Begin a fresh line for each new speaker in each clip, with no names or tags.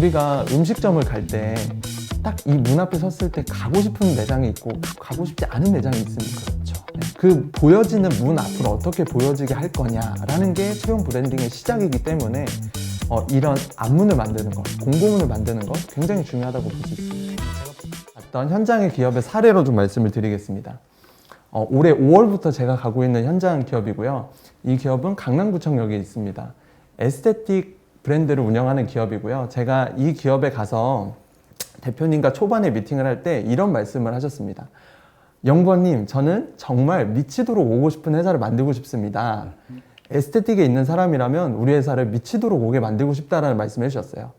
우리가 음식점을 갈 때 딱 이 문 앞에 섰을 때 가고 싶은 매장이 있고 가고 싶지 않은 매장이 있습니다.
그렇죠.
그 보여지는 문 앞을 어떻게 보여지게 할 거냐라는 게 채용 브랜딩의 시작이기 때문에 이런 앞문을 만드는 것, 공고문을 만드는 것 굉장히 중요하다고 볼 수 있습니다. 어떤 현장의 기업의 사례로 좀 말씀을 드리겠습니다. 올해 5월부터 제가 가고 있는 현장 기업이고요. 이 기업은 강남구청역에 있습니다. 에스테틱 브랜드를 운영하는 기업이고요. 제가 이 기업에 가서 대표님과 초반에 미팅을 할 때 이런 말씀을 하셨습니다. 영부원님, 저는 정말 미치도록 오고 싶은 회사를 만들고 싶습니다. 에스테틱에 있는 사람이라면 우리 회사를 미치도록 오게 만들고 싶다라는 말씀을 해주셨어요.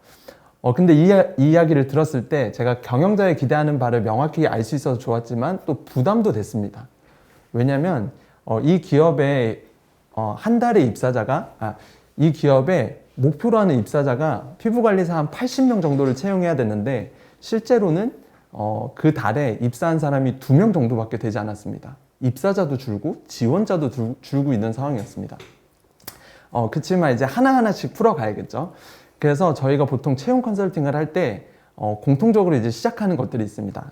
근데 이 이야기를 들었을 때 제가 경영자의 기대하는 바를 명확히 알 수 있어서 좋았지만 또 부담도 됐습니다. 왜냐하면 이 기업의 한 달에 이 기업의 목표로 하는 입사자가 피부관리사 한 80명 정도를 채용해야 되는데 실제로는 그 달에 입사한 사람이 2명 정도밖에 되지 않았습니다. 입사자도 줄고 지원자도 줄고 있는 상황이었습니다. 그치만 이제 하나하나씩 풀어가야겠죠. 그래서 저희가 보통 채용 컨설팅을 할 때 공통적으로 이제 시작하는 것들이 있습니다.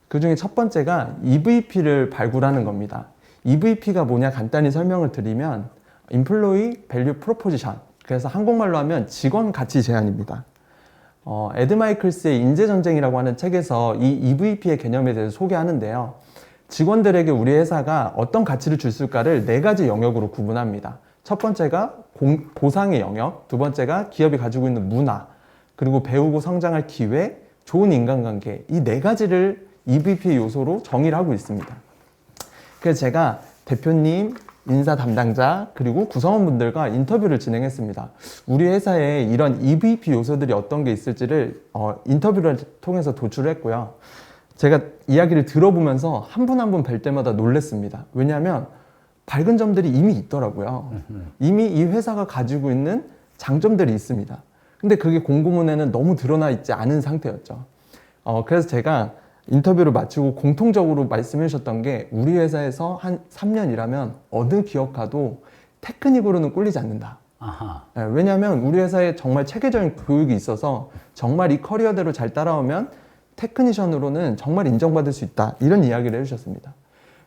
그 중에 첫 번째가 EVP를 발굴하는 겁니다. EVP가 뭐냐 간단히 설명을 드리면 Employee Value Proposition, 그래서 한국말로 하면 직원 가치 제안입니다. 에드 마이클스의 인재전쟁이라고 하는 책에서 이 EVP의 개념에 대해서 소개하는데요. 직원들에게 우리 회사가 어떤 가치를 줄 수 있을까를 4가지 영역으로 구분합니다. 첫 번째가 보상의 영역, 두 번째가 기업이 가지고 있는 문화, 그리고 배우고 성장할 기회, 좋은 인간관계, 이 4가지를 EVP의 요소로 정의를 하고 있습니다. 그래서 제가 대표님, 인사 담당자, 그리고 구성원분들과 인터뷰를 진행했습니다. 우리 회사에 이런 EVP 요소들이 어떤 게 있을지를 인터뷰를 통해서 도출을 했고요. 제가 이야기를 들어보면서 한 분 한 분 뵐 때마다 놀랐습니다. 왜냐하면 밝은 점들이 이미 있더라고요. 이미 이 회사가 가지고 있는 장점들이 있습니다. 근데 그게 공고문에는 너무 드러나 있지 않은 상태였죠. 그래서 제가 인터뷰를 마치고 공통적으로 말씀해 주셨던 게 우리 회사에서 한 3년 일하면 어느 기업 가도 테크닉으로는 꿀리지 않는다.
아하.
왜냐하면 우리 회사에 정말 체계적인 교육이 있어서 정말 이 커리어대로 잘 따라오면 테크니션으로는 정말 인정받을 수 있다. 이런 이야기를 해주셨습니다.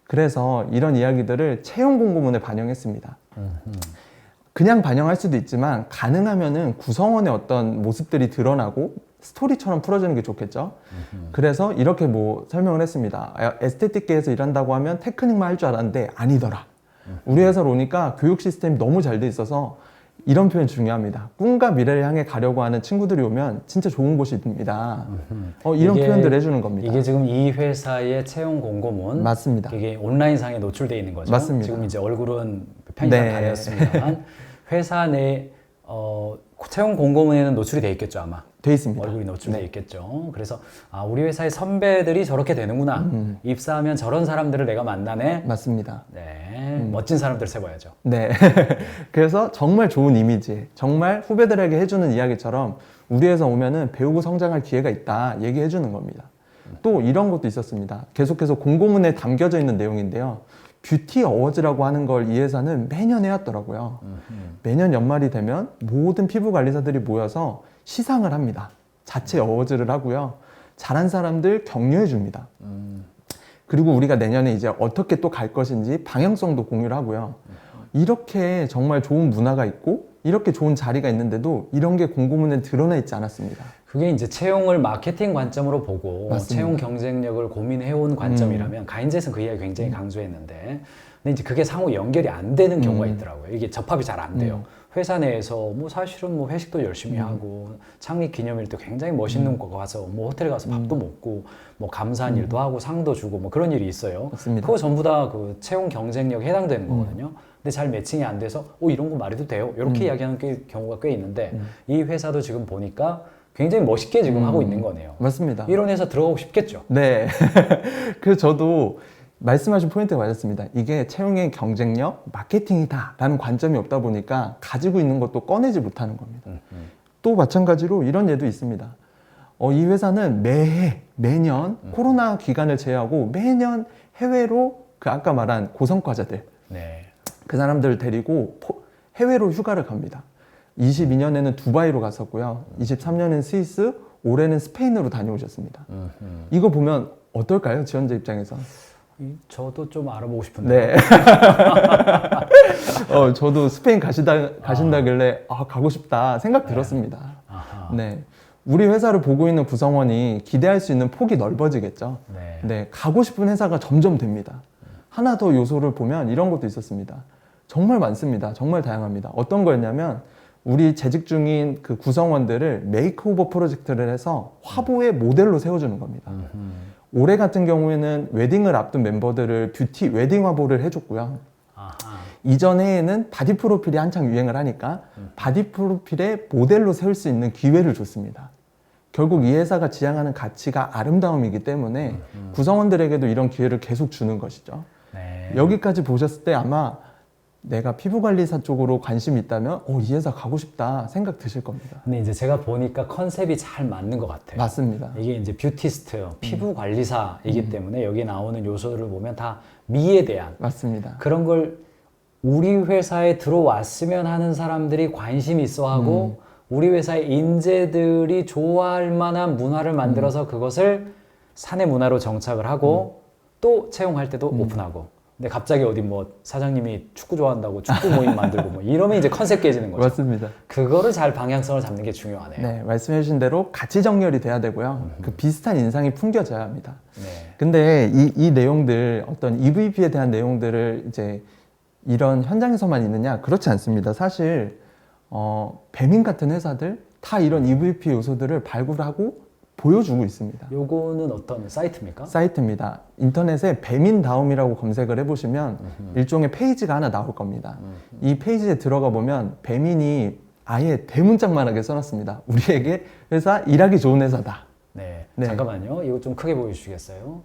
그래서 이런 이야기들을 채용 공고문에 반영했습니다. 그냥 반영할 수도 있지만 가능하면은 구성원의 어떤 모습들이 드러나고 스토리처럼 풀어주는 게 좋겠죠. 그래서 이렇게 설명을 했습니다. 에스테틱계에서 일한다고 하면 테크닉만 할 줄 알았는데 아니더라. 우리 회사로 오니까 교육 시스템이 너무 잘 돼 있어서 이런 표현 중요합니다. 꿈과 미래를 향해 가려고 하는 친구들이 오면 진짜 좋은 곳입니다. 이런 표현들을 해주는 겁니다.
이게 지금 이 회사의 채용 공고문.
맞습니다.
이게 온라인상에 노출되어 있는 거죠.
맞습니다.
지금 이제 얼굴은 편의상 가렸습니다만 회사 내 채용 공고문에는 노출이 돼 있겠죠, 아마.
돼 있습니다.
얼굴이 노출돼 있겠죠. 그래서 우리 회사의 선배들이 저렇게 되는구나. 입사하면 저런 사람들을 내가 만나네.
맞습니다.
네, 멋진 사람들 세워야죠.
네. 그래서 정말 좋은 이미지, 정말 후배들에게 해주는 이야기처럼 우리 회사 오면은 배우고 성장할 기회가 있다 얘기해 주는 겁니다. 또 이런 것도 있었습니다. 계속해서 공고문에 담겨져 있는 내용인데요. 뷰티 어워즈라고 하는 걸 이 회사는 매년 해왔더라고요. 매년 연말이 되면 모든 피부 관리사들이 모여서 시상을 합니다. 자체 어워즈를 하고요. 잘한 사람들 격려해 줍니다. 그리고 우리가 내년에 이제 어떻게 또 갈 것인지 방향성도 공유를 하고요. 이렇게 정말 좋은 문화가 있고 이렇게 좋은 자리가 있는데도 이런 게 공고문에 드러나 있지 않았습니다.
그게 이제 채용을 마케팅 관점으로 보고
맞습니다.
채용 경쟁력을 고민해온 관점이라면 가인zet은 그 이야기 굉장히 강조했는데 근데 이제 그게 상호 연결이 안 되는 경우가 있더라고요. 이게 접합이 잘 안 돼요. 회사 내에서 사실은 회식도 열심히 하고 창립 기념일 때 굉장히 멋있는 거 가서 호텔에 가서 밥도 먹고 감사한 일도 하고 상도 주고 그런 일이 있어요.
맞습니다.
그거 전부 다 그 채용 경쟁력에 해당되는 거거든요. 근데 잘 매칭이 안 돼서 이런 거 말해도 돼요? 이렇게 이야기하는 경우가 꽤 있는데 이 회사도 지금 보니까 굉장히 멋있게 지금 하고 있는 거네요.
맞습니다.
이런 회사 들어가고 싶겠죠?
네. 그래서 저도 말씀하신 포인트가 맞았습니다. 이게 채용의 경쟁력, 마케팅이다 라는 관점이 없다 보니까 가지고 있는 것도 꺼내지 못하는 겁니다. 또 마찬가지로 이런 예도 있습니다. 이 회사는 매년 코로나 기간을 제외하고 매년 해외로 아까 말한 고성과자들
네.
그 사람들을 데리고 해외로 휴가를 갑니다. 22년에는 두바이로 갔었고요. 23년에는 스위스, 올해는 스페인으로 다녀오셨습니다. 이거 보면 어떨까요? 지원자 입장에서.
저도 좀 알아보고 싶은데.
네. 저도 스페인 가신다길래 가고 싶다 생각 들었습니다.
아하.
네. 우리 회사를 보고 있는 구성원이 기대할 수 있는 폭이 넓어지겠죠.
네.
네. 가고 싶은 회사가 점점 됩니다. 하나 더 요소를 보면 이런 것도 있었습니다. 정말 많습니다. 정말 다양합니다. 어떤 거였냐면 우리 재직 중인 그 구성원들을 메이크오버 프로젝트를 해서 화보의 모델로 세워주는 겁니다. 올해 같은 경우에는 웨딩을 앞둔 멤버들을 뷰티 웨딩 화보를 해줬고요.
아하.
이전 해에는 바디 프로필이 한창 유행을 하니까 바디 프로필의 모델로 세울 수 있는 기회를 줬습니다. 결국 이 회사가 지향하는 가치가 아름다움이기 때문에 구성원들에게도 이런 기회를 계속 주는 것이죠.
네.
여기까지 보셨을 때 아마 내가 피부관리사 쪽으로 관심이 있다면 이 회사 가고 싶다 생각 드실 겁니다.
근데 이제 제가 보니까 컨셉이 잘 맞는 것 같아요.
맞습니다.
이게 이제 뷰티스트, 피부 관리사이기 때문에 여기 나오는 요소를 보면 다 미에 대한
맞습니다.
그런 걸 우리 회사에 들어왔으면 하는 사람들이 관심이 있어 하고 우리 회사의 인재들이 좋아할 만한 문화를 만들어서 그것을 사내 문화로 정착을 하고 또 채용할 때도 오픈하고. 근데 갑자기 어디 뭐 사장님이 축구 좋아한다고 축구 모임 만들고 뭐 이러면 이제 컨셉 깨지는 거죠.
맞습니다.
그거를 잘 방향성을 잡는 게 중요하네요.
네, 말씀해 주신 대로 가치 정렬이 돼야 되고요. 그 비슷한 인상이 풍겨져야 합니다.
네.
근데 이 내용들 어떤 EVP에 대한 내용들을 이제 이런 현장에서만 있느냐? 그렇지 않습니다. 사실 배민 같은 회사들 다 이런 EVP 요소들을 발굴하고 보여주고 있습니다.
요거는 어떤 사이트입니까?
사이트입니다. 인터넷에 배민다움이라고 검색을 해보시면 일종의 페이지가 하나 나올 겁니다. 이 페이지에 들어가 보면 배민이 아예 대문짝만하게 써놨습니다. 우리에게 회사 일하기 좋은 회사다.
네.
네.
잠깐만요. 이거 좀 크게 보여주시겠어요?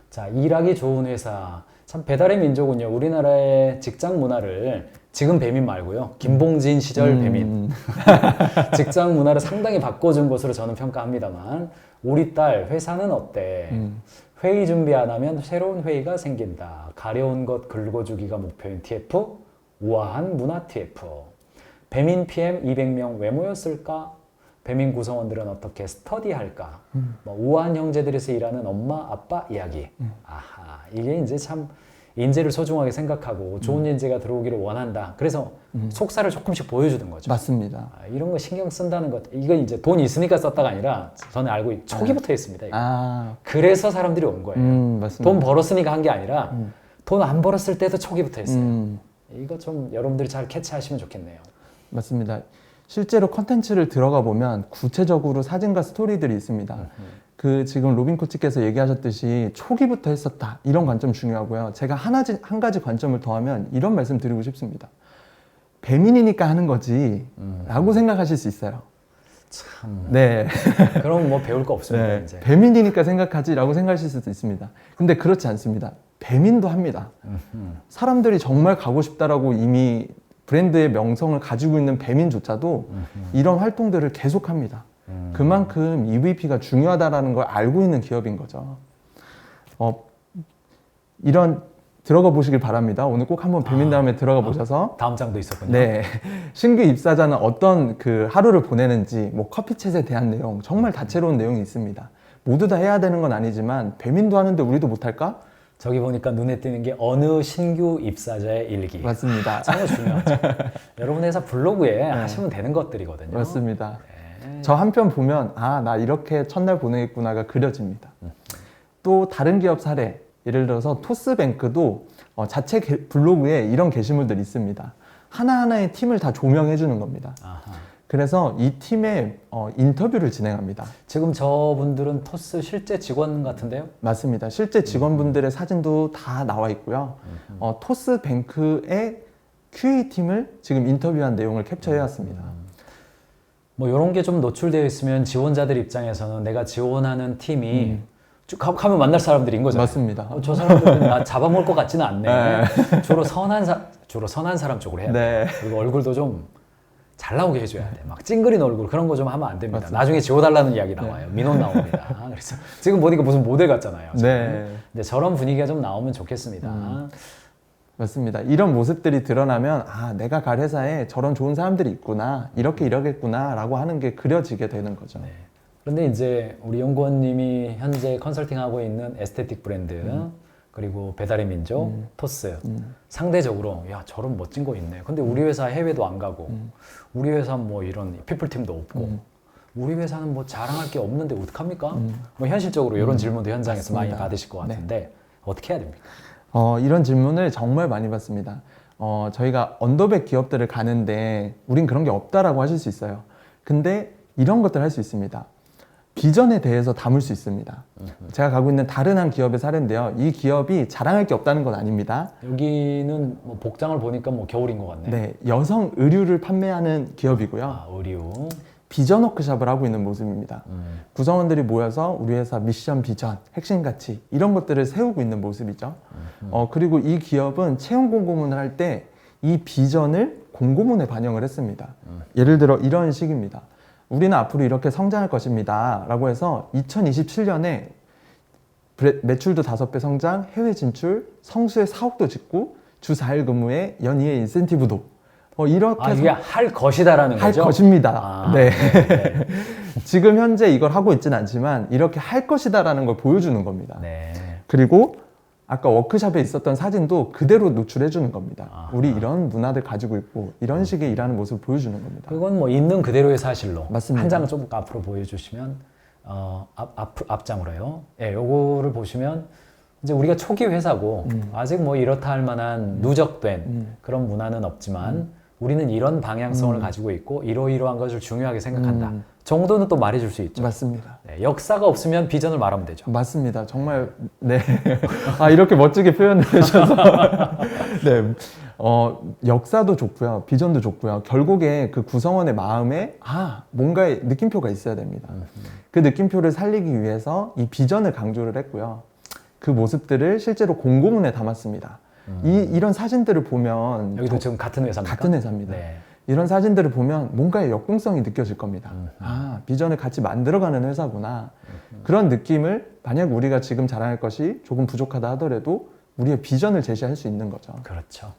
자, 일하기 좋은 회사. 참 배달의 민족은요. 우리나라의 직장 문화를 지금 배민 말고요. 김봉진 시절 배민. 직장 문화를 상당히 바꿔준 것으로 저는 평가합니다만 우리 딸 회사는 어때? 회의 준비 안 하면 새로운 회의가 생긴다. 가려운 것 긁어주기가 목표인 TF. 우아한 문화 TF. 배민 PM 200명 왜 모였을까? 배민 구성원들은 어떻게 스터디할까? 뭐 우아한 형제들에서 일하는 엄마, 아빠 이야기. 아하, 이게 이제 참 인재를 소중하게 생각하고 좋은 인재가 들어오기를 원한다. 그래서 속살을 조금씩 보여주는 거죠.
맞습니다.
이런 거 신경 쓴다는 것, 이거 이제 돈이 있으니까 썼다가 아니라 저는 알고 초기부터 했습니다. 이거. 그래서 사람들이 온 거예요.
맞습니다.
돈 벌었으니까 한 게 아니라 돈 안 벌었을 때도 초기부터 했어요. 이거 좀 여러분들이 잘 캐치하시면 좋겠네요.
맞습니다. 실제로 컨텐츠를 들어가 보면 구체적으로 사진과 스토리들이 있습니다. 그 지금 로빈 코치께서 얘기하셨듯이 초기부터 했었다. 이런 관점 중요하고요. 제가 한 가지 관점을 더하면 이런 말씀 드리고 싶습니다. 배민이니까 하는 거지 라고 생각하실 수 있어요.
참.
네.
그럼 뭐 배울 거 없습니다.
네.
이제.
배민이니까 생각하지 라고 생각하실 수도 있습니다. 근데 그렇지 않습니다. 배민도 합니다. 사람들이 정말 가고 싶다라고 이미 브랜드의 명성을 가지고 있는 배민조차도 이런 활동들을 계속합니다. 그만큼 EVP가 중요하다는 걸 알고 있는 기업인 거죠. 이런 들어가 보시길 바랍니다. 오늘 꼭 한번 배민다움에 들어가 보셔서
다음 장도 있었군요.
네, 신규 입사자는 어떤 그 하루를 보내는지, 뭐 커피챗에 대한 내용, 정말 다채로운 내용이 있습니다. 모두 다 해야 되는 건 아니지만 배민도 하는데 우리도 못할까?
저기 보니까 눈에 띄는 게 어느 신규 입사자의 일기.
맞습니다.
정말 중요하죠. 여러분 회사 블로그에 하시면 되는 것들이거든요.
맞습니다. 저 한편 보면 나 이렇게 첫날 보내겠구나가 그려집니다. 또 다른 기업 사례, 예를 들어서 토스뱅크도 자체 블로그에 이런 게시물들이 있습니다. 하나하나의 팀을 다 조명해 주는 겁니다.
아하.
그래서 이 팀의 인터뷰를 진행합니다.
지금 저분들은 토스 실제 직원 같은데요?
맞습니다. 실제 직원분들의 사진도 다 나와 있고요. 토스뱅크의 QA팀을 지금 인터뷰한 내용을 캡처해 왔습니다.
뭐 이런 게 좀 노출되어 있으면 지원자들 입장에서는 내가 지원하는 팀이 쭉 가면 만날 사람들인 거잖아요.
맞습니다.
저 사람들은 나 잡아먹을 것 같지는 않네. 주로 선한 사람 쪽으로 해야 돼.
네.
그리고 얼굴도 좀 잘 나오게 해줘야 돼. 막 찡그린 얼굴 그런 거 좀 하면 안 됩니다.
맞습니다.
나중에 지워달라는 이야기 나와요. 민원 나옵니다. 그래서 지금 보니까 무슨 모델 같잖아요. 지금.
네.
근데 저런 분위기가 좀 나오면 좋겠습니다.
맞습니다. 이런 모습들이 드러나면 아, 내가 갈 회사에 저런 좋은 사람들이 있구나, 이렇게 일하겠구나 라고 하는 게 그려지게 되는 거죠.
네. 그런데 이제 우리 연구원님이 현재 컨설팅하고 있는 에스테틱 브랜드 그리고 배달의 민족, 토스 상대적으로 야 저런 멋진 거 있네. 근데 우리 회사 해외도 안 가고 우리 회사 뭐 이런 피플팀도 없고 우리 회사는 뭐 자랑할 게 없는데 어떡합니까? 뭐 현실적으로 이런 질문도 현장에서 많이
맞습니다.
받으실 것 같은데 어떻게 해야 됩니까?
이런 질문을 정말 많이 받습니다. 저희가 언더백 기업들을 가는데 우린 그런 게 없다라고 하실 수 있어요. 근데 이런 것들 할 수 있습니다. 비전에 대해서 담을 수 있습니다. 제가 가고 있는 다른 한 기업의 사례인데요. 이 기업이 자랑할 게 없다는 건 아닙니다.
여기는 뭐 복장을 보니까 뭐 겨울인 것 같네.
네, 여성 의류를 판매하는 기업이고요.
아, 의류.
비전 워크숍을 하고 있는 모습입니다. 구성원들이 모여서 우리 회사 미션, 비전, 핵심 가치 이런 것들을 세우고 있는 모습이죠. 그리고 이 기업은 채용 공고문을 할 때 이 비전을 공고문에 반영을 했습니다. 예를 들어 이런 식입니다. 우리는 앞으로 이렇게 성장할 것입니다. 라고 해서 2027년에 매출도 5배 성장, 해외 진출, 성수의 사옥도 짓고 주 4일 근무에 연 2회 인센티브도 이렇게
이게 할 것이다라는
할
거죠?
것입니다. 네.
네.
지금 현재 이걸 하고 있지는 않지만 이렇게 할 것이다라는 걸 보여주는 겁니다.
네.
그리고 아까 워크숍에 있었던 사진도 그대로 노출해 주는 겁니다.
아하.
우리 이런 문화들 가지고 있고 이런 식의 일하는 모습을 보여주는 겁니다.
그건 뭐 있는 그대로의 사실로.
맞습니다.
한 장을 좀 앞으로 보여주시면 앞장으로요. 예, 요거를 보시면 이제 우리가 초기 회사고 아직 뭐 이렇다 할 만한 누적된 그런 문화는 없지만 우리는 이런 방향성을 가지고 있고 이러이러한 것을 중요하게 생각한다. 정도는 또 말해줄 수 있죠.
맞습니다.
네, 역사가 없으면 비전을 말하면 되죠.
맞습니다. 정말 네. 이렇게 멋지게 표현해 주셔서 네. 역사도 좋고요. 비전도 좋고요. 결국에 그 구성원의 마음에 뭔가의 느낌표가 있어야 됩니다. 그 느낌표를 살리기 위해서 이 비전을 강조를 했고요. 그 모습들을 실제로 공고문에 담았습니다. 이런 사진들을 보면
여기도 지금 같은 회사입니까?
같은 회사입니다.
네.
이런 사진들을 보면 뭔가의 역동성이 느껴질 겁니다. 비전을 같이 만들어가는 회사구나. 그런 느낌을 만약 우리가 지금 자랑할 것이 조금 부족하다 하더라도 우리의 비전을 제시할 수 있는 거죠.
그렇죠.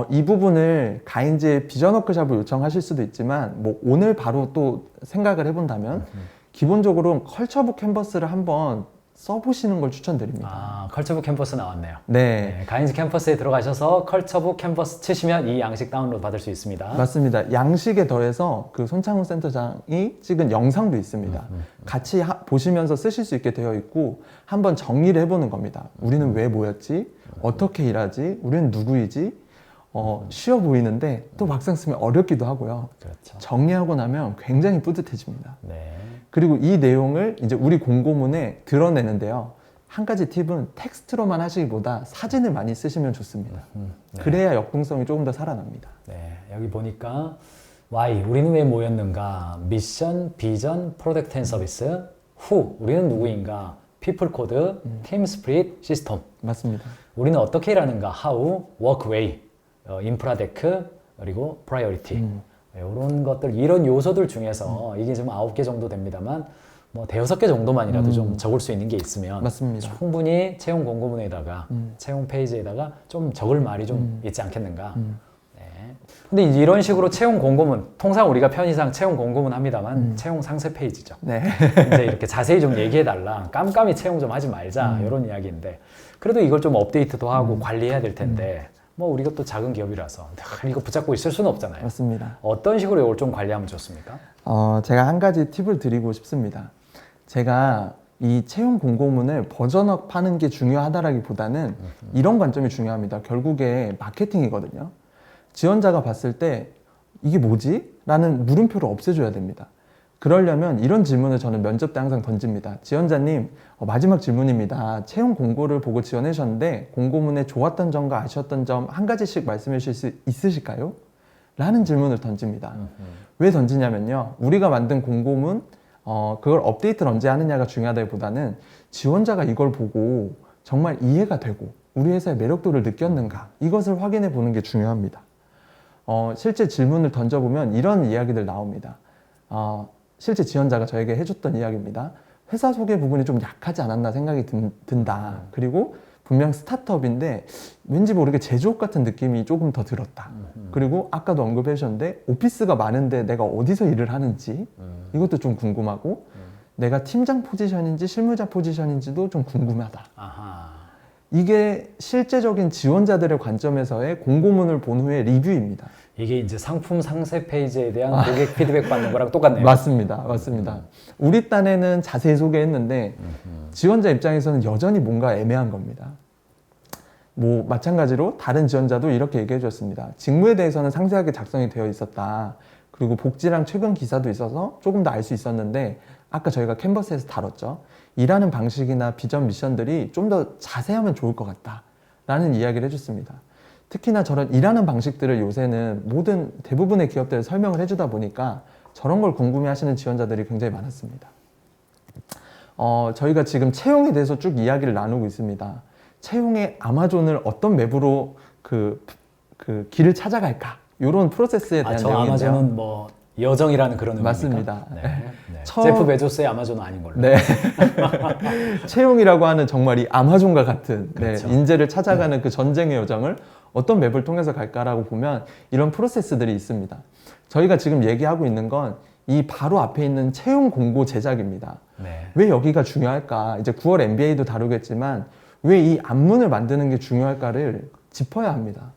이 부분을 가인즈의 비전 워크숍을 요청하실 수도 있지만 뭐 오늘 바로 또 생각을 해본다면 기본적으로 컬처북 캔버스를 한번 써보시는 걸 추천드립니다.
컬처북 캠퍼스 나왔네요.
네.
네, 가인즈 캠퍼스에 들어가셔서 컬처북 캠퍼스 치시면 이 양식 다운로드 받을 수 있습니다.
맞습니다. 양식에 더해서 그 손창훈 센터장이 찍은 영상도 있습니다. 같이 보시면서 쓰실 수 있게 되어 있고 한번 정리를 해보는 겁니다. 우리는 왜 모였지? 어떻게 일하지? 우리는 누구이지? 쉬워 보이는데 또 막상 쓰면 어렵기도 하고요.
그렇죠.
정리하고 나면 굉장히 뿌듯해집니다.
네.
그리고 이 내용을 이제 우리 공고문에 드러내는데요. 한 가지 팁은 텍스트로만 하시기보다 사진을 많이 쓰시면 좋습니다.
네.
그래야 역동성이 조금 더 살아납니다.
네, 여기 보니까 Why, 우리는 왜 모였는가? 미션, 비전, 프로덕트 앤 서비스. Who, 우리는 누구인가? People 코드, 팀 스프릿, 시스템.
맞습니다.
우리는 어떻게 일하는가? How, work way, 인프라 데크, 그리고 프라이어리티. 이런 것들, 이런 요소들 중에서 이게 지금 9개 정도 됩니다만 뭐 5개 정도만이라도 좀 적을 수 있는 게 있으면
맞습니다.
충분히 채용 공고문에다가 채용 페이지에다가 좀 적을 말이 좀 있지 않겠는가. 네. 근데 이제 이런 식으로 채용 공고문, 통상 우리가 편의상 채용 공고문 합니다만 채용 상세 페이지죠.
네.
이제 이렇게 자세히 좀 얘기해달라. 깜깜이 채용 좀 하지 말자. 이런 이야기인데 그래도 이걸 좀 업데이트도 하고 관리해야 될 텐데 뭐 우리가 또 작은 기업이라서 이거 붙잡고 있을 수는 없잖아요.
맞습니다.
어떤 식으로 이걸 좀 관리하면 좋습니까?
제가 한 가지 팁을 드리고 싶습니다. 제가 이 채용 공고문을 버전업 하는 게 중요하다라기보다는 이런 관점이 중요합니다. 결국에 마케팅이거든요. 지원자가 봤을 때 이게 뭐지? 라는 물음표를 없애줘야 됩니다. 그러려면 이런 질문을 저는 면접 때 항상 던집니다. 지원자님, 마지막 질문입니다. 채용 공고를 보고 지원해 주셨는데 공고문에 좋았던 점과 아쉬웠던 점 한 가지씩 말씀해 주실 수 있으실까요? 라는 질문을 던집니다. 왜 던지냐면요. 우리가 만든 공고문, 그걸 업데이트를 언제 하느냐가 중요하다기보다는 지원자가 이걸 보고 정말 이해가 되고 우리 회사의 매력도를 느꼈는가 이것을 확인해 보는 게 중요합니다. 실제 질문을 던져보면 이런 이야기들 나옵니다. 실제 지원자가 저에게 해줬던 이야기입니다. 회사 소개 부분이 좀 약하지 않았나 생각이 든다. 그리고 분명 스타트업인데 왠지 모르게 제조업 같은 느낌이 조금 더 들었다. 그리고 아까도 언급해 주셨는데 오피스가 많은데 내가 어디서 일을 하는지 이것도 좀 궁금하고 내가 팀장 포지션인지 실무자 포지션인지도 좀 궁금하다.
아하.
이게 실제적인 지원자들의 관점에서의 공고문을 본 후에 리뷰입니다.
이게 이제 상품 상세 페이지에 대한 고객 피드백 받는 거랑 똑같네요.
맞습니다. 맞습니다. 우리 딴에는 자세히 소개했는데 지원자 입장에서는 여전히 뭔가 애매한 겁니다. 뭐 마찬가지로 다른 지원자도 이렇게 얘기해 줬습니다. 직무에 대해서는 상세하게 작성이 되어 있었다. 그리고 복지랑 최근 기사도 있어서 조금 더 알 수 있었는데 아까 저희가 캔버스에서 다뤘죠. 일하는 방식이나 비전 미션들이 좀 더 자세하면 좋을 것 같다 라는 이야기를 해줬습니다. 특히나 저런 일하는 방식들을 요새는 모든 대부분의 기업들을 설명을 해주다 보니까 저런 걸 궁금해하시는 지원자들이 굉장히 많았습니다. 저희가 지금 채용에 대해서 쭉 이야기를 나누고 있습니다. 채용의 아마존을 어떤 맵으로 그 길을 찾아갈까 이런 프로세스에 대한
저
내용인데요.
아마존은 뭐 여정이라는 그런 의미입니까?
맞습니다.
네. 네.
처음-
제프 베조스의 아마존은 아닌 걸로.
네. 채용이라고 하는 정말 이 아마존과 같은
그렇죠.
인재를 찾아가는 그 전쟁의 여정을 어떤 맵을 통해서 갈까라고 보면 이런 프로세스들이 있습니다. 저희가 지금 얘기하고 있는 건 이 바로 앞에 있는 채용 공고 제작입니다.
네.
왜 여기가 중요할까? 이제 9월 MBA도 다루겠지만 왜 이 안문을 만드는 게 중요할까를 짚어야 합니다.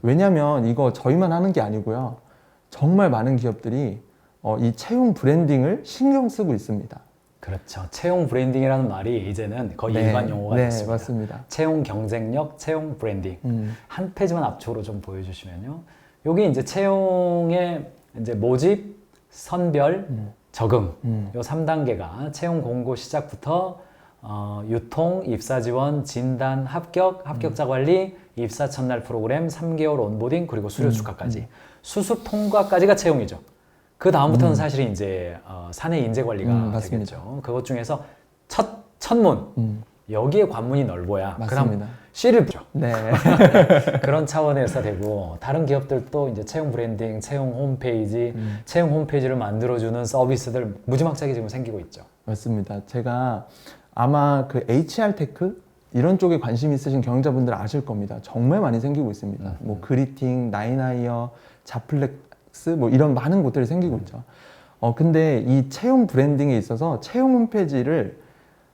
왜냐하면 이거 저희만 하는 게 아니고요. 정말 많은 기업들이 이 채용 브랜딩을 신경 쓰고 있습니다.
그렇죠. 채용 브랜딩이라는 말이 이제는 거의 일반 용어가
네,
됐습니다.
맞습니다.
채용 경쟁력, 채용 브랜딩. 한 페이지만 앞쪽으로 좀 보여주시면요. 여기 이제 채용의 이제 모집, 선별, 적응. 요 3단계가 채용 공고 시작부터 유통, 입사 지원, 진단, 합격자 관리, 입사 첫날 프로그램, 3개월 온보딩, 그리고 수료 축하까지. 수습 통과까지가 채용이죠. 그 다음부터는 사실 이제 사내 인재 관리가
맞습니다.
되겠죠. 그것 중에서 첫문. 여기에 관문이 넓어야 그다음
맞습니다.
씨를 붙죠.
네.
그런 차원에서 되고 다른 기업들도 이제 채용 브랜딩, 채용 홈페이지, 채용 홈페이지를 만들어주는 서비스들 무지막지하게 지금 생기고 있죠.
맞습니다. 제가 아마 그 HR 테크 이런 쪽에 관심 있으신 경영자분들 아실 겁니다. 정말 많이 생기고 있습니다. 뭐 그리팅, 나인아이어, 자플렉스 뭐 이런 많은 곳들이 생기고 있죠. 근데 이 채용 브랜딩에 있어서 채용 홈페이지를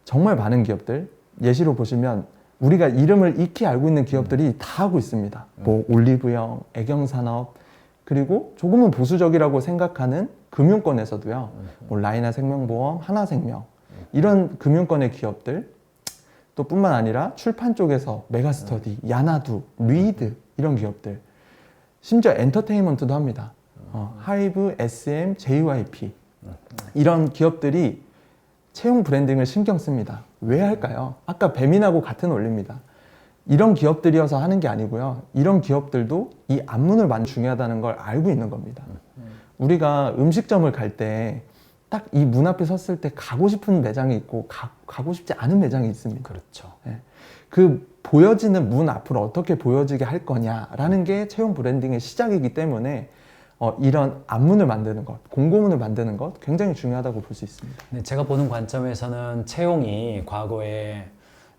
정말 많은 기업들 예시로 보시면 우리가 이름을 익히 알고 있는 기업들이 다 하고 있습니다. 뭐 올리브영, 애경산업 그리고 조금은 보수적이라고 생각하는 금융권에서도요. 뭐 라이나 생명보험, 하나생명 이런 금융권의 기업들 또 뿐만 아니라 출판 쪽에서 메가스터디, 야나두, 리드 이런 기업들 심지어 엔터테인먼트도 합니다. 하이브, SM, JYP 이런 기업들이 채용 브랜딩을 신경 씁니다. 왜 할까요? 아까 배민하고 같은 원리입니다. 이런 기업들이어서 하는 게 아니고요. 이런 기업들도 이 안문을 많이 중요하다는 걸 알고 있는 겁니다. 우리가 음식점을 갈 때 딱 이 문 앞에 섰을 때 가고 싶은 매장이 있고 가고 싶지 않은 매장이 있습니다.
그렇죠.
그 보여지는 문 앞을 어떻게 보여지게 할 거냐라는 게 채용 브랜딩의 시작이기 때문에 이런 안문을 만드는 것, 공고문을 만드는 것 굉장히 중요하다고 볼 수 있습니다.
네, 제가 보는 관점에서는 채용이 과거에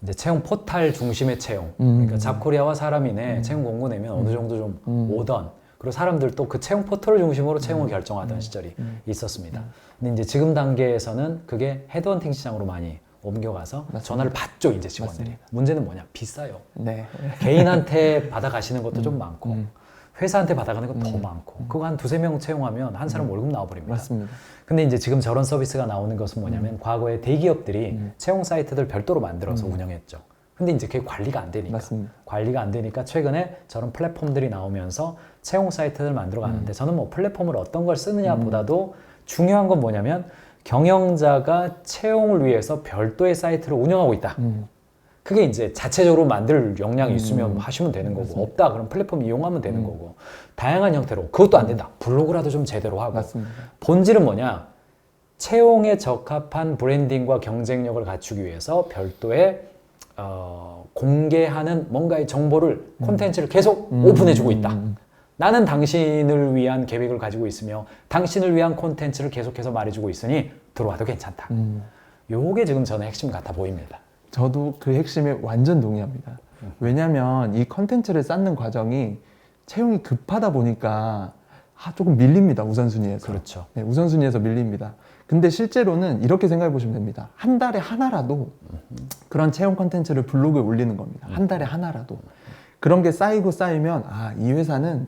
이제 채용 포탈 중심의 채용, 그러니까 잡코리아와 사람이네 채용 공고 내면 어느 정도 좀 오던, 그리고 사람들도 그 채용 포털을 중심으로 채용을 결정하던 시절이 있었습니다. 근데 이제 지금 단계에서는 그게 헤드헌팅 시장으로 많이 옮겨가서
맞습니다.
전화를 받죠, 이제 직원들이.
맞습니다.
문제는 뭐냐? 비싸요.
네.
개인한테 받아가시는 것도 좀 많고 회사한테 받아가는 건 더 많고 그거 한 두세 명 채용하면 한 사람 월급 나와버립니다.
맞습니다.
근데 이제 지금 저런 서비스가 나오는 것은 뭐냐면 과거에 대기업들이 채용 사이트들 별도로 만들어서 운영했죠. 근데 이제 그게 관리가 안 되니까.
맞습니다.
관리가 안 되니까 최근에 저런 플랫폼들이 나오면서 채용 사이트를 만들어 가는데 저는 뭐 플랫폼을 어떤 걸 쓰느냐 보다도 중요한 건 뭐냐면 경영자가 채용을 위해서 별도의 사이트를 운영하고 있다. 그게 이제 자체적으로 만들 역량이 있으면 하시면 되는 거고 없다 그럼 플랫폼 이용하면 되는 거고 다양한 형태로 그것도 안 된다 블로그라도 좀 제대로 하고
맞습니다.
본질은 뭐냐 채용에 적합한 브랜딩과 경쟁력을 갖추기 위해서 별도의 공개하는 뭔가의 정보를 콘텐츠를 계속 오픈해주고 있다. 나는 당신을 위한 계획을 가지고 있으며 당신을 위한 콘텐츠를 계속해서 말해주고 있으니 들어와도 괜찮다. 요게 지금 저는 핵심 같아 보입니다.
저도 그 핵심에 완전 동의합니다. 왜냐하면 이 컨텐츠를 쌓는 과정이 채용이 급하다 보니까 조금 밀립니다. 우선순위에서.
그렇죠.
네, 우선순위에서 밀립니다. 근데 실제로는 이렇게 생각해 보시면 됩니다. 한 달에 하나라도 그런 채용 컨텐츠를 블로그에 올리는 겁니다. 한 달에 하나라도. 그런 게 쌓이고 쌓이면 이 회사는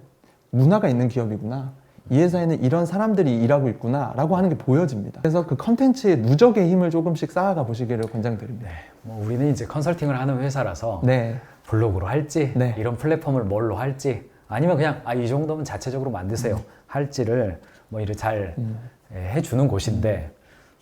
문화가 있는 기업이구나. 이 회사에는 이런 사람들이 일하고 있구나 라고 하는 게 보여집니다. 그래서 그 컨텐츠의 누적의 힘을 조금씩 쌓아가 보시기를 권장드립니다.
네, 뭐 우리는 이제 컨설팅을 하는 회사라서
네.
블로그로 할지
네.
이런 플랫폼을 뭘로 할지 아니면 그냥 이 정도면 자체적으로 만드세요 할지를 뭐 이렇게 잘 해주는 곳인데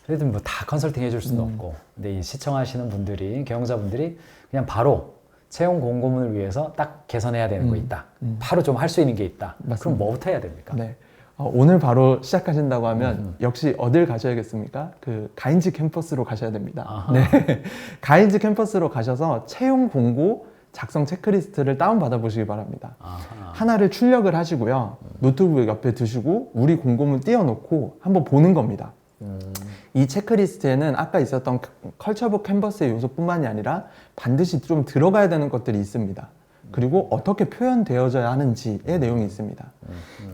그래도 뭐 다 컨설팅 해줄 수는 없고 근데 이 시청하시는 분들이 경영자분들이 그냥 바로 채용 공고문을 위해서 딱 개선해야 되는 거 있다 바로 좀 할 수 있는 게 있다
맞습니다.
그럼 뭐부터 해야 됩니까?
네. 오늘 바로 시작하신다고 하면 역시 어딜 가셔야겠습니까? 그 가인지 캠퍼스로 가셔야 됩니다.
아하.
네. 가인지 캠퍼스로 가셔서 채용 공고 작성 체크리스트를 다운받아 보시기 바랍니다.
아하.
하나를 출력을 하시고요. 노트북 옆에 두시고 우리 공고문 띄워놓고 한번 보는 겁니다. 이 체크리스트에는 아까 있었던 컬처북 캔버스의 요소뿐만이 아니라 반드시 좀 들어가야 되는 것들이 있습니다. 그리고 어떻게 표현되어져야 하는지의 내용이 있습니다.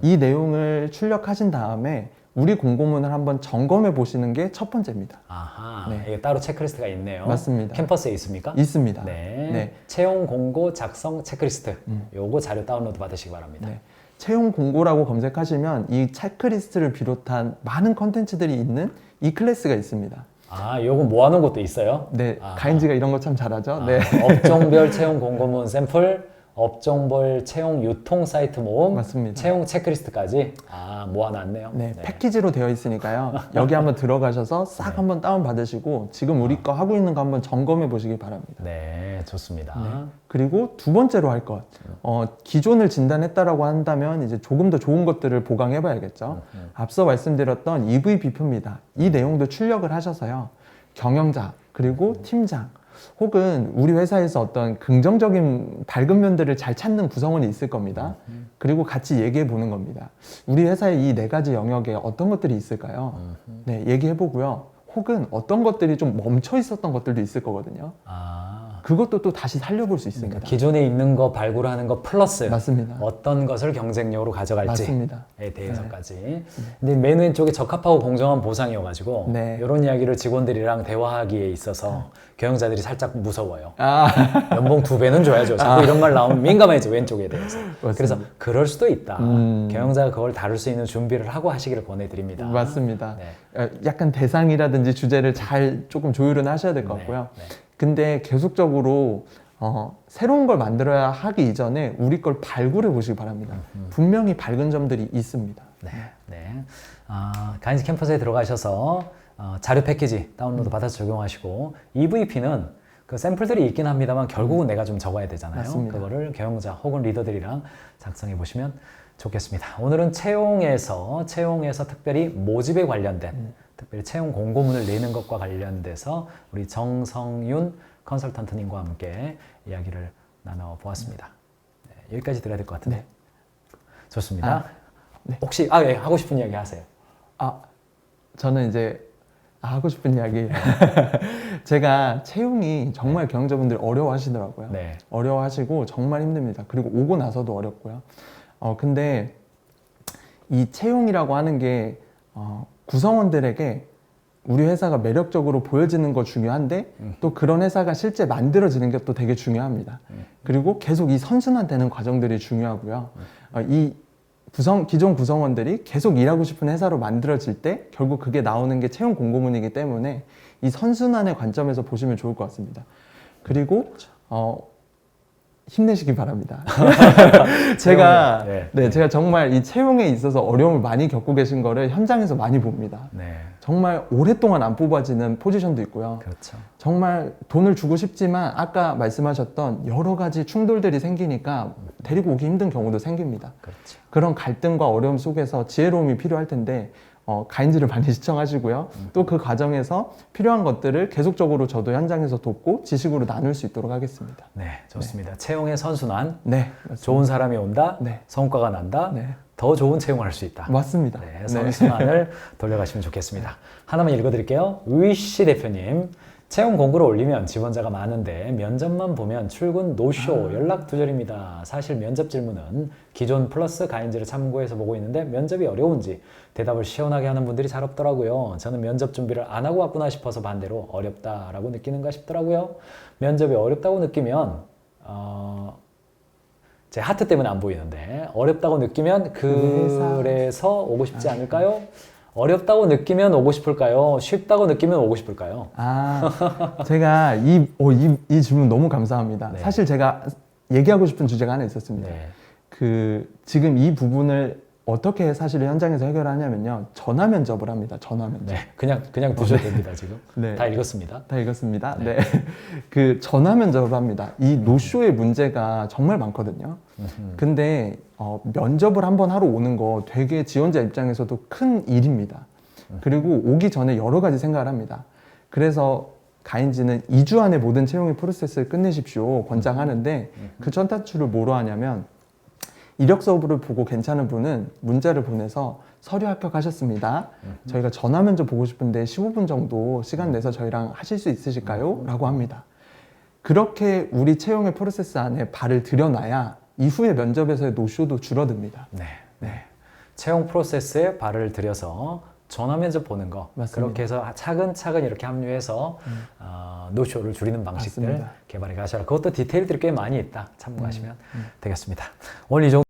이 내용을 출력하신 다음에 우리 공고문을 한번 점검해 보시는 게 첫 번째입니다.
아하,
네.
이게 따로 체크리스트가 있네요.
맞습니다.
캠퍼스에 있습니까?
있습니다.
네.
네.
채용 공고 작성 체크리스트. 요거 자료 다운로드 받으시기 바랍니다.
네. 채용 공고라고 검색하시면 이 체크리스트를 비롯한 많은 컨텐츠들이 있는 이 클래스가 있습니다.
요거 모아놓은 것도 있어요?
네,
아하.
가인지가 이런 거 참 잘하죠. 네.
업종별 채용 공고문 샘플, 업종별 채용 유통 사이트 모음,
맞습니다.
채용 체크리스트까지 모아놨네요.
네, 패키지로 되어 있으니까요. 여기 한번 들어가셔서 싹 한번 다운 받으시고 지금 우리 거 하고 있는 거 한번 점검해 보시기 바랍니다.
네, 좋습니다.
네. 그리고 두 번째로 할 것, 기존을 진단했다라고 한다면 이제 조금 더 좋은 것들을 보강해 봐야겠죠. 앞서 말씀드렸던 EVB표입니다. 이 내용도 출력을 하셔서요. 경영자, 그리고 팀장, 혹은 우리 회사에서 어떤 긍정적인 밝은 면들을 잘 찾는 구성원이 있을 겁니다. 그리고 같이 얘기해 보는 겁니다. 우리 회사의 이 네 가지 영역에 어떤 것들이 있을까요? 네, 얘기해 보고요. 혹은 어떤 것들이 좀 멈춰 있었던 것들도 있을 거거든요. 그것도 또 다시 살려볼 수 있습니다.
그러니까 기존에 있는 거 발굴하는 거 플러스
맞습니다.
어떤 것을 경쟁력으로 가져갈지에
맞습니다.
대해서까지. 근데 맨 왼쪽에 적합하고 공정한 보상이어가지고
네.
이런 이야기를 직원들이랑 대화하기에 있어서 경영자들이 살짝 무서워요. 연봉 2배는 줘야죠. 자꾸 이런 말 나오면 민감해져 왼쪽에 대해서.
맞습니다.
그래서 그럴 수도 있다. 경영자가 그걸 다룰 수 있는 준비를 하고 하시기를 권해드립니다.
맞습니다.
네.
약간 대상이라든지 주제를 잘 조금 조율은 하셔야 될 것 같고요.
네.
근데 계속적으로 새로운 걸 만들어야 하기 이전에 우리 걸 발굴해 보시기 바랍니다. 분명히 밝은 점들이 있습니다.
네. 가인즈 캠퍼스에 들어가셔서 자료 패키지 다운로드 받아서 적용하시고 EVP는 그 샘플들이 있긴 합니다만 결국은 내가 좀 적어야 되잖아요.
맞습니다.
그거를 경영자 혹은 리더들이랑 작성해 보시면 좋겠습니다. 오늘은 채용에서 특별히 모집에 관련된 특별히 채용 공고문을 내는 것과 관련돼서 우리 정성윤 컨설턴트님과 함께 이야기를 나눠보았습니다. 네, 여기까지 들어야 될 것 같은데.
네.
좋습니다.
네.
혹시 하고 싶은 이야기 하세요.
저는 이제 하고 싶은 이야기. 제가 채용이 정말 경영자분들이 어려워하시더라고요.
네.
어려워하시고 정말 힘듭니다. 그리고 오고 나서도 어렵고요. 근데 이 채용이라고 하는 게 구성원들에게 우리 회사가 매력적으로 보여지는 거 중요한데 또 그런 회사가 실제 만들어지는 게 또 되게 중요합니다. 그리고 계속 이 선순환되는 과정들이 중요하고요. 이 기존 구성원들이 계속 일하고 싶은 회사로 만들어질 때 결국 그게 나오는 게 채용 공고문이기 때문에 이 선순환의 관점에서 보시면 좋을 것 같습니다. 그리고 힘내시기 바랍니다. 제가 제가 정말 이 채용에 있어서 어려움을 많이 겪고 계신 거를 현장에서 많이 봅니다.
네.
정말 오랫동안 안 뽑아지는 포지션도 있고요.
그렇죠.
정말 돈을 주고 싶지만 아까 말씀하셨던 여러 가지 충돌들이 생기니까 데리고 오기 힘든 경우도 생깁니다.
그렇죠.
그런 갈등과 어려움 속에서 지혜로움이 필요할 텐데 가인지를 많이 시청하시고요. 또 그 과정에서 필요한 것들을 계속적으로 저도 현장에서 돕고 지식으로 나눌 수 있도록 하겠습니다.
네, 좋습니다. 채용의 선순환.
네, 맞습니다.
좋은 사람이 온다.
네.
성과가 난다.
네.
더 좋은 채용을 할 수 있다.
맞습니다.
네, 선순환을 돌려가시면 좋겠습니다. 하나만 읽어드릴게요. 의씨 대표님. 채용 공고를 올리면 지원자가 많은데 면접만 보면 출근 노쇼, 연락 두절입니다. 사실 면접 질문은 기존 플러스 가인즈를 참고해서 보고 있는데 면접이 어려운지 대답을 시원하게 하는 분들이 잘 없더라고요. 저는 면접 준비를 안 하고 왔구나 싶어서 반대로 어렵다라고 느끼는가 싶더라고요. 면접이 어렵다고 느끼면 제 하트 때문에 안 보이는데 어렵다고 느끼면 그래서 오고 싶지 않을까요? 어렵다고 느끼면 오고 싶을까요? 쉽다고 느끼면 오고 싶을까요?
제가 이 질문 너무 감사합니다.
네.
사실 제가 얘기하고 싶은 주제가 하나 있었습니다.
네.
지금 이 부분을 어떻게 사실 현장에서 해결하냐면요. 전화 면접을 합니다. 전화 면접.
네. 그냥 두셔도 됩니다, 지금.
네.
다 읽었습니다.
다 읽었습니다.
네.
네. 전화 면접을 합니다. 이 노쇼의 문제가 정말 많거든요. 근데 면접을 한번 하러 오는 거 되게 지원자 입장에서도 큰 일입니다. 그리고 오기 전에 여러 가지 생각을 합니다. 그래서 가인지는 2주 안에 모든 채용의 프로세스를 끝내십시오 권장하는데 그 첫 단추를 뭐로 하냐면 이력서를 보고 괜찮은 분은 문자를 보내서 서류 합격하셨습니다. 저희가 전화 면접 보고 싶은데 15분 정도 시간 내서 저희랑 하실 수 있으실까요? 라고 합니다. 그렇게 우리 채용의 프로세스 안에 발을 들여놔야 이후에 면접에서의 노쇼도 줄어듭니다.
네. 채용 프로세스에 발을 들여서 전화 면접 보는 거
맞습니다.
그렇게 해서 차근차근 이렇게 합류해서 노쇼를 줄이는 방식들
맞습니다.
개발해 가셔라. 그것도 디테일들이 꽤 많이 있다. 참고하시면 되겠습니다. 오늘 이 정도